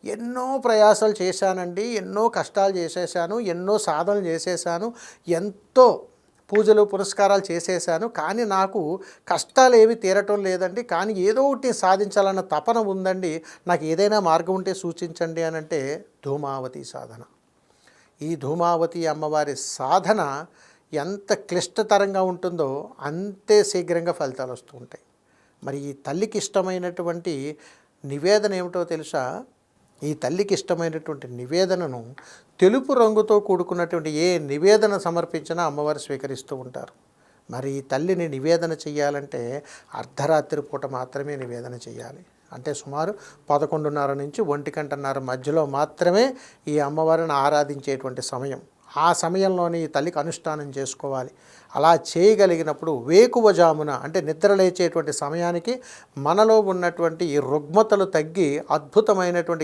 ఎన్నో ప్రయాసాలు చేశానండి, ఎన్నో కష్టాలు చేసేసాను, ఎన్నో సాధనలు చేసేసాను, ఎంతో పూజలు పురస్కారాలు చేసేసాను, కానీ నాకు కష్టాలు ఏవి తీరటం లేదండి. కానీ ఏదో ఒకటి సాధించాలన్న తపన ఉందండి, నాకు ఏదైనా మార్గం ఉంటే సూచించండి అని అంటే ధూమావతి సాధన. ఈ ధూమావతి అమ్మవారి సాధన ఎంత క్లిష్టతరంగా ఉంటుందో అంతే శీఘ్రంగా ఫలితాలు వస్తూ ఉంటాయి. మరి ఈ తల్లికి ఇష్టమైనటువంటి నివేదన ఏమిటో తెలుసా? ఈ తల్లికి ఇష్టమైనటువంటి నివేదనను తెలుపు రంగుతో కూడుకున్నటువంటి ఏ నివేదన సమర్పించినా అమ్మవారు స్వీకరిస్తూ ఉంటారు. మరి ఈ తల్లిని నివేదన చేయాలంటే అర్ధరాత్రి పూట మాత్రమే నివేదన చేయాలి. అంటే సుమారు 11:30 నుంచి 1:30 మధ్యలో మాత్రమే ఈ అమ్మవారిని ఆరాధించేటువంటి సమయం. ఆ సమయంలోనే ఈ తల్లికి అనుష్ఠానం చేసుకోవాలి. అలా చేయగలిగినప్పుడు వేకువజామున అంటే నిద్ర లేచేటువంటి సమయానికి మనలో ఉన్నటువంటి ఈ రుగ్మతలు తగ్గి అద్భుతమైనటువంటి